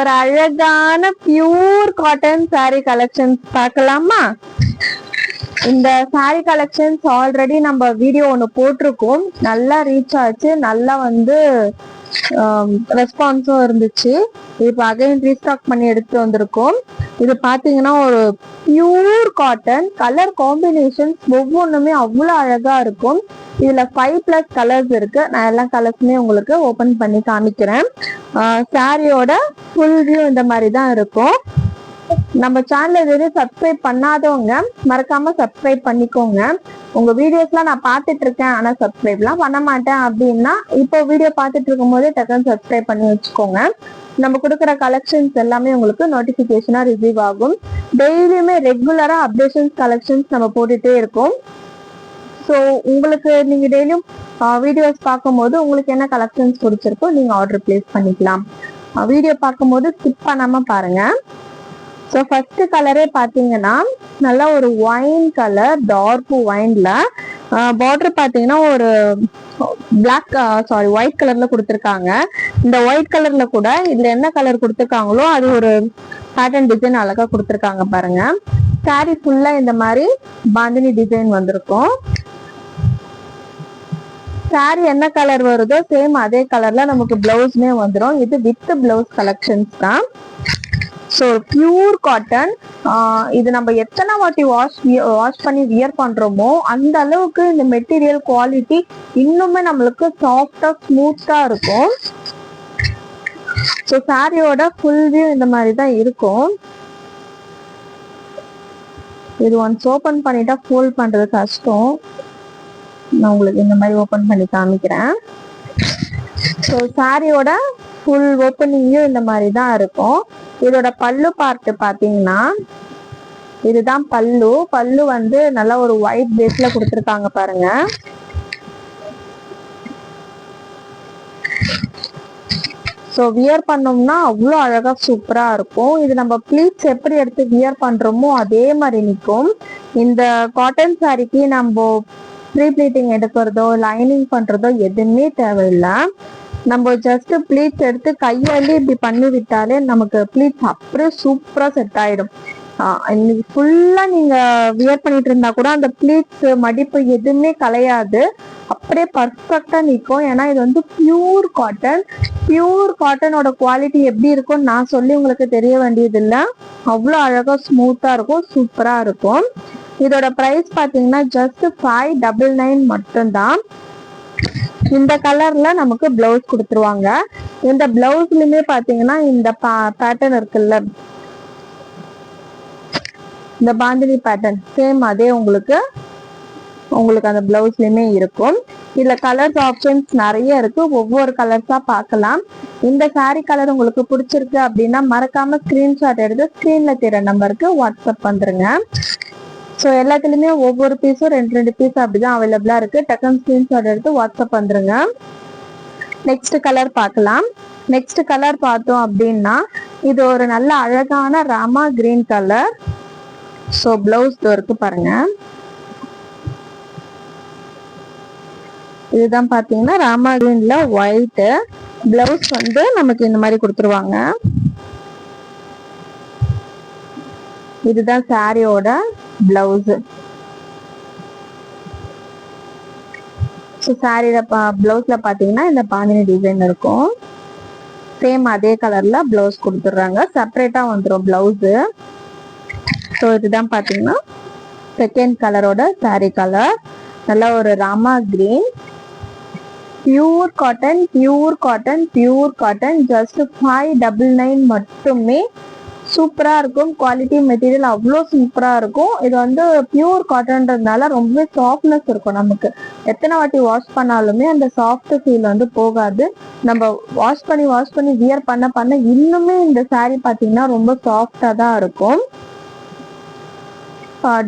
ஒரு அழகான pure cotton saree collections பார்க்கலாமா? இந்த saree கலெக்ஷன்ஸ் ஆல்ரெடி நம்ம வீடியோ ஒன்று போட்டிருக்கோம். நல்லா ரீச் ஆச்சு, நல்லா ரெஸ்பான்ஸும் இருந்துச்சு. இப்போ அகைன் ரீஸ்டாக் பண்ணி எடுத்து வந்திருக்கோம். இது பாத்தீங்கன்னா ஒரு பியூர் காட்டன், கலர் காம்பினேஷன்ஸ் ஒவ்வொன்றுமே அவ்வளோ அழகா இருக்கும். இதுல 5+ கலர்ஸ் இருக்கு. நான் எல்லா கலர்ஸுமே உங்களுக்கு ஓபன் பண்ணி காமிக்கிறேன். சாரியோட ஃபுல் வியூ இந்த மாதிரி தான் இருக்கும். நம்ம சேனல் இது சப்ஸ்கிரைப் பண்ணாதவங்க மறக்காம சப்ஸ்கிரைப் பண்ணிக்கோங்க. உங்க வீடியோஸ்லாம் நான் பார்த்துட்டு இருக்கேன், ஆனா சப்ஸ்கிரைப்லாம் பண்ண மாட்டேன் அப்படின்னா இப்போ வீடியோ பார்த்துட்டு இருக்கும் போதே டக்குன்னு சப்ஸ்கிரைப் பண்ணி வச்சுக்கோங்க. நம்ம கொடுக்குற கலெக்ஷன்ஸ் எல்லாமே உங்களுக்கு நோட்டிபிகேஷனா ரிசீவ் ஆகும். டெய்லியுமே ரெகுலரா அப்டேஷன்ஸ் கலெக்ஷன்ஸ் நம்ம போட்டுட்டே இருக்கோம். ஸோ உங்களுக்கு நீங்க டெய்லியும் வீடியோஸ் பார்க்கும்போது உங்களுக்கு என்ன கலெக்ஷன்ஸ் பிடிச்சிருக்கோ நீங்க ஆர்டர் பிளேஸ் பண்ணிக்கலாம். வீடியோ பார்க்கும்போது ஸ்கிப் பண்ணாம பாருங்க. ஸோ ஃபர்ஸ்ட் கலரே பார்த்தீங்கன்னா நல்லா ஒரு ஒயின் கலர், டார்க் ஒயின்ல பார்டர் பார்த்தீங்கன்னா ஒரு ஒயிட் கலர்ல கொடுத்துருக்காங்க. இந்த ஒயிட் கலர்ல கூட இதுல என்ன கலர் கொடுத்துருக்காங்களோ அது ஒரு பேட்டர்ன் டிசைன் அழகா கொடுத்துருக்காங்க பாருங்க. சாரி ஃபுல்லா இந்த மாதிரி பாந்தினி டிசைன் வந்திருக்கும். சாரி என்ன கலர் வருதோ சேம் அதே கலர்ல நமக்கு பிளவுஸ்மே வந்துடும். இது வித் பிளவுஸ் கலெக்ஷன்ஸ் தான். So pure cotton. இது நம்ம எத்தனை வாட்டி வாஷ் பண்ணி வியர் பண்றோமோ அந்த அளவுக்கு இந்த மெட்டீரியல் குவாலிட்டி இன்னுமே நம்மளுக்கு சாஃப்டா ஸ்மூத்தா இருக்கும். ஸோ சாரியோட ஃபுல் வியூ இந்த மாதிரி தான் இருக்கும். இது ஒன்ஸ் ஓபன் பண்ணிட்டா ஃபோல்ட் பண்றது கஷ்டம். நான் உங்களுக்கு இந்த மாதிரி ஓபன் பண்ணி காமிக்கிறேன். ஸோ சாரியோட ஃபுல் ஓப்பனிங்கும் இந்த மாதிரி தான் இருக்கும். இதோட பல்லு பார்ட் பாத்தீங்கன்னா இதுதான் பல்லு. பல்லு நல்லா ஒரு ஒயிட் பேஸ்ல கொடுத்துருக்காங்க பாருங்க. ஸோ வியர் பண்ணோம்னா அவ்வளோ அழகா சூப்பரா இருக்கும். இது நம்ம ப்ளீட்ஸ் எப்படி எடுத்து வியர் பண்றோமோ அதே மாதிரி நிற்கும். இந்த காட்டன் சாரிக்கு நம்ம ப்ரீ ப்ளீட்டிங் எடுக்கிறதோ லைனிங் பண்றதோ எதுவுமே தேவையில்லை. நம்ம ஜஸ்ட் ப்ளீட்ஸ் எடுத்து கையாலே இப்படி பண்ணி விட்டாலே நமக்கு ப்ளீட்ஸ் அப்படியே சூப்பரா செட் ஆயிடும். இன்னைக்கு ஃபுல்லா நீங்க வியர் பண்ணிட்டு இருந்தா கூட அந்த ப்ளீட்ஸ் மடிப்பு எதுவுமே கலையாது, அப்படியே பர்ஃபெக்டா நிற்கும். ஏன்னா இது பியூர் காட்டன். பியூர் காட்டனோட குவாலிட்டி எப்படி இருக்கும்னு நான் சொல்லி உங்களுக்கு தெரிய வேண்டியது இல்லை. அவ்வளோ அழகா ஸ்மூத்தா இருக்கும், சூப்பரா இருக்கும். இதோட பிரைஸ் பாத்தீங்கன்னா ஜஸ்ட் 599 மட்டும்தான். இந்த கலர்ல நமக்கு பிளவுஸ் கொடுத்துருவாங்க. இந்த பிளவுஸ்லயுமே பாத்தீங்கன்னா இந்த பேட்டர்ன் இருக்குல்ல, இந்த பாந்தினி பேட்டர்ன் சேம் அதே உங்களுக்கு அந்த பிளவுஸ்லயுமே இருக்கும். இதுல கலர்ஸ் ஆப்ஷன்ஸ் நிறைய இருக்கு. ஒவ்வொரு கலர்ஸா பார்க்கலாம். இந்த சாரி கலர் உங்களுக்கு பிடிச்சிருக்கு அப்படின்னா மறக்காம ஸ்கிரீன்ஷாட் எடுத்து ஸ்கிரீன்ல தெரிய நம்பருக்கு வாட்ஸ்அப் வந்துருங்க. ஸோ எல்லாத்துலயுமே ஒவ்வொரு பீஸும் 2 பீஸ் அப்படிதான் அவைலபிளா இருக்கு. டக்குன்னு ஸ்கிரீன்ஷாட் எடுத்து வாட்ஸ்அப் வந்துருங்க. நெக்ஸ்ட் கலர் பார்க்கலாம். நெக்ஸ்ட் கலர் பார்த்தோம் அப்படின்னா இது ஒரு நல்ல அழகான Rama green colour. So blouse இருக்கு பாருங்க. இதுதான் பாத்தீங்கன்னா ராமா கிரீன்ல ஒயிட் பிளவுஸ் நமக்கு இந்த மாதிரி கொடுத்துருவாங்க. இதுதான் சாரியோட பிளவுஸ். சாரியில பிளவுஸ்ல பாத்தீங்கன்னா இந்த பாந்தினி டிசைன் இருக்கும். சேம் அதே கலர்ல பிளவுஸ் கொடுத்துடுறாங்க, செப்பரேட்டா வந்துடும் பிளவுஸ். ஸோ இதுதான் பாத்தீங்கன்னா செகண்ட் கலரோட சாரி கலர். நல்லா ஒரு Rama green. Pure cotton, pure cotton, pure cotton. Just 599 மட்டுமே. சூப்பரா இருக்கும். குவாலிட்டி மெட்டீரியல் அவ்வளோ சூப்பரா இருக்கும். இது பியூர் காட்டன்றதுனால ரொம்ப சாஃப்ட்னஸ் இருக்கும். நமக்கு எத்தனை வாட்டி வாஷ் பண்ணாலுமே அந்த சாஃப்ட் ஃபீல் போகாது. நம்ம வாஷ் பண்ணி வியர் பண்ண இன்னுமே இந்த சாரி பாத்தீங்கன்னா ரொம்ப சாஃப்டா தான் இருக்கும்.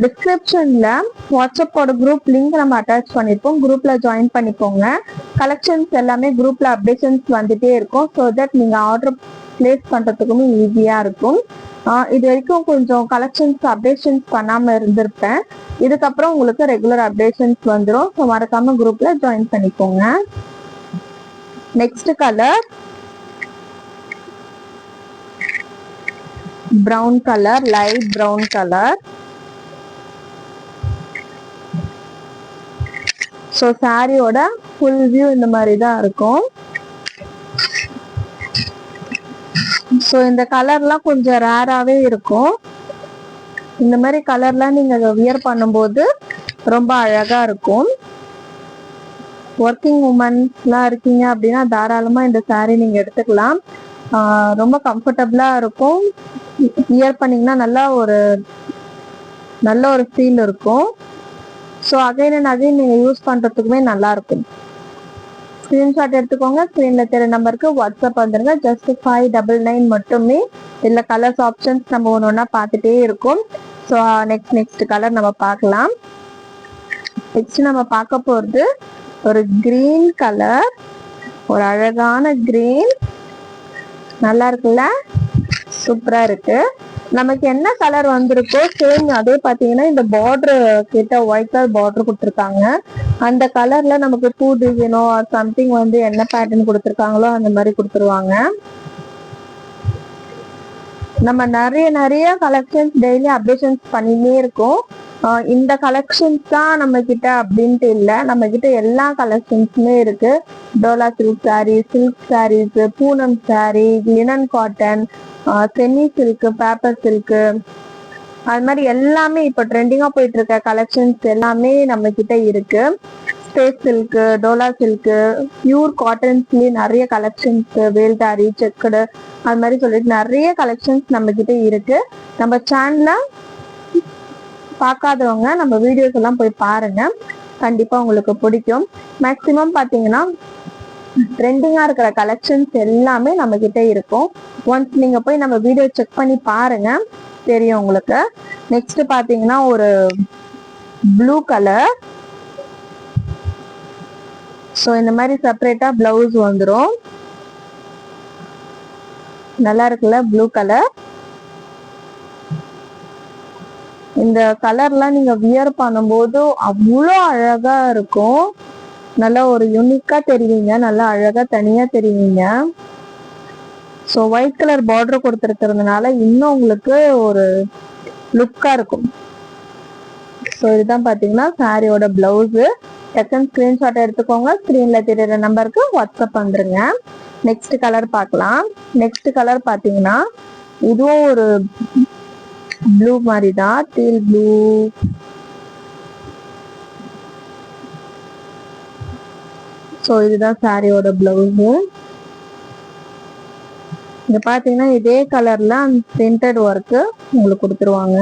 டிஸ்கிரிப்ஷன்ல வாட்ஸ்அப்போட குரூப் லிங்க் நம்ம அட்டாச் பண்ணிருப்போம். குரூப்ல ஜாயின் பண்ணிக்கோங்க. கலெக்ஷன்ஸ் எல்லாமே குரூப்ல அப்டேஷன்ஸ் வந்துட்டே இருக்கும். ஸோ தட் நீங்க ஆர்டர் பிளேஸ் பண்றதுக்குமே ஈஸியா இருக்கும். இது வரைக்கும் கொஞ்சம் கலெக்ஷன்ஸ் அப்டேஷன்ஸ் பண்ணாம இருந்திருப்பேன். இதுக்கப்புறம் உங்களுக்கு ரெகுலர் அப்டேஷன்ஸ் வந்துடும். ஸோ மறக்காம குரூப்ல ஜாயின் பண்ணிக்கோங்க. Next colour brown colour, light brown colour. So சாரியோட ஃபுல் வியூ இந்த மாதிரி தான் இருக்கும். ஸோ இந்த கலர்லாம் கொஞ்சம் ரேராகவே இருக்கும். இந்த மாதிரி கலர்லாம் நீங்கள் வியர் பண்ணும்போது ரொம்ப அழகாக இருக்கும். ஒர்க்கிங் உமன்ஸ்லாம் இருக்கீங்க அப்படின்னா தாராளமாக இந்த சாரீ நீங்கள் எடுத்துக்கலாம். ரொம்ப கம்ஃபர்டபுளாக இருக்கும். வியர் பண்ணிங்கன்னா நல்ல ஒரு ஃபீல் இருக்கும். ஸோ அகைன் அண்ட் அகைன் நீங்கள் யூஸ் பண்ணுறதுக்குமே நல்லாயிருக்கும். ஸ்க்ரீன்ஷாட் எடுத்துக்கோங்க. ஸ்க்ரீனில் தெரிய நம்பருக்கு வாட்ஸ்அப் வந்துருங்க. ஜஸ்ட் 599 மட்டுமே. இதில் கலர்ஸ் ஆப்ஷன்ஸ் நம்ம ஒன்று ஒன்றா பார்த்துட்டே இருக்கும். ஸோ நெக்ஸ்ட் கலர் நம்ம பார்க்கலாம். நெக்ஸ்ட் நம்ம பார்க்க போகிறது ஒரு கிரீன் கலர், ஒரு அழகான கிரீன். நல்லா இருக்குல்ல, சூப்பரா இருக்கு. நமக்கு என்ன கலர் வந்திருக்கோ சேம் அதே பார்த்தீங்கன்னா இந்த பார்டர் கிட்ட ஒயிட் கலர் பார்டர் கொடுத்துருக்காங்க. அந்த கலர்ல நமக்கு பூ டிசைனோ சம்திங் வந்து என்ன பேட்டர்ன் கொடுத்துருக்காங்களோ அந்த மாதிரி கொடுத்துருவாங்க. நம்ம நிறைய கலெக்ஷன்ஸ் டெய்லி அப்டேஷன்ஸ் பண்ணினே இருக்கோம். இந்த கலெக்ஷன்ஸ் தான் நம்ம கிட்ட அப்படின்ட்டு இல்லை, நம்ம கிட்ட எல்லா கலெக்ஷன்ஸுமே இருக்கு. Dola silk sari, silk saris, Poonam sari, linen cotton, semi silk, paper silk, அது மாதிரி எல்லாமே இப்போ ட்ரெண்டிங்கா போயிட்டு இருக்க கலெக்ஷன்ஸ் எல்லாமே நம்ம கிட்ட இருக்கு. Space silk, Dola silk, pure காட்டன்ஸ்லயே நிறைய கலெக்ஷன்ஸ், வேல்தாரி, செக்குடு, அது மாதிரி சொல்லிட்டு நிறைய கலெக்ஷன்ஸ் நம்ம கிட்ட இருக்கு. நம்ம சேனல்ல பார்க்காதவங்க நம்ம வீடியோஸ் எல்லாம் போய் பாருங்க, கண்டிப்பா உங்களுக்கு பிடிக்கும். மேக்சிமம் பாத்தீங்கன்னா ட்ரெண்டிங்கா இருக்கிற கலெக்ஷன்ஸ் எல்லாமே நம்ம கிட்ட இருக்கும். ஒன்ஸ் நீங்க போய் நம்ம வீடியோ செக் பண்ணி பாருங்க, தெரியும் உங்களுக்கு. நெக்ஸ்ட் பாத்தீங்கன்னா ஒரு ப்ளூ கலர். ஸோ இந்த மாதிரி செப்பரேட்டா பிளவுஸ் வந்துடும். நல்லா இருக்குல்ல ப்ளூ கலர். இந்த கலர்லாம் நீங்க வியர் பண்ணும்போது அவ்வளோ அழகா இருக்கும். நல்லா ஒரு யூனிக்கா தெரிவிங்க, நல்லா அழகா தனியா தெரிவிங்க. ஸோ ஒயிட் கலர் பார்டர் கொடுத்துருக்கிறதுனால இன்னும் உங்களுக்கு ஒரு லுக்கா இருக்கும். ஸோ இதுதான் பாத்தீங்கன்னா சாரியோட பிளவுஸ். செகண்ட் ஸ்கிரீன்ஷாட் எடுத்துக்கோங்க. ஸ்கிரீன்ல தெரியுற நம்பருக்கு வாட்ஸ்அப் வந்துருங்க. நெக்ஸ்ட் கலர் பார்க்கலாம். நெக்ஸ்ட் கலர் பாத்தீங்கன்னா இதுவும் ஒரு ப்ளூ மாதிரி தான், டீல் ப்ளூ. ஸோ இதுதான் சாரியோட பிளவுஸ். இங்க பாத்தீங்கன்னா இதே கலர்ல பிரிண்டட் ஒர்க் உங்களுக்கு கொடுத்துருவாங்க.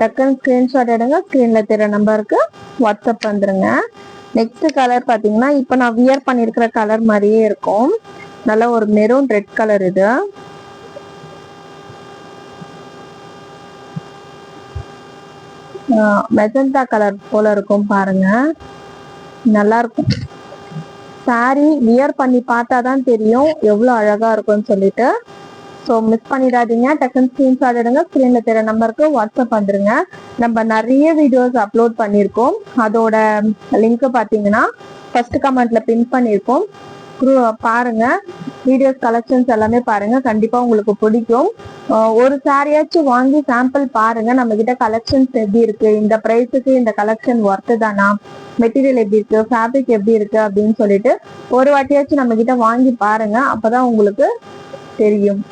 டக்குன்னு ஸ்கிரீன்ஷாட் எடுங்க. ஸ்கிரீன்ல தெரிய நம்பருக்கு வாட்ஸ்அப் வந்துருங்க. நெக்ஸ்ட் கலர் பாத்தீங்கன்னா இப்ப நான் வியர் பண்ணிருக்கிற கலர் மாதிரியே இருக்கும். நல்ல ஒரு மெரூன் ரெட் கலர். இது மெஜந்தா கலர் போல இருக்கும் பாருங்க, நல்லா இருக்கும். சாரி வியர் பண்ணி பார்த்தாதான் தெரியும் எவ்வளவு அழகா இருக்கும்னு சொல்லிட்டு. ஸோ மிஸ் பண்ணிடாதீங்க. டக்குன்னு ஸ்கிரீன்ஷாட் எடுங்க. ஸ்கிரீன்ல தெரிய நம்பருக்கு வாட்ஸ்அப் வந்துருங்க. நம்ம நிறைய வீடியோஸ் அப்லோட் பண்ணியிருக்கோம். அதோட லிங்க் பார்த்தீங்கன்னா ஃபர்ஸ்ட் கமெண்ட்ல பின் பண்ணியிருக்கோம், பாருங்க. வீடியோஸ் கலெக்ஷன்ஸ் எல்லாமே பாருங்க, கண்டிப்பா உங்களுக்கு பிடிக்கும். ஒரு சாரியாச்சும் வாங்கி சாம்பிள் பாருங்க. நம்ம கிட்ட கலெக்ஷன்ஸ் எப்படி இருக்கு, இந்த பிரைஸுக்கு இந்த கலெக்ஷன் ஒர்த்து தானா, மெட்டீரியல் எப்படி இருக்கு, ஃபேப்ரிக் எப்படி இருக்கு அப்படின்னு சொல்லிட்டு ஒரு வாட்டியாச்சும் நம்ம கிட்ட வாங்கி பாருங்க. அப்பதான் உங்களுக்கு தெரியும்.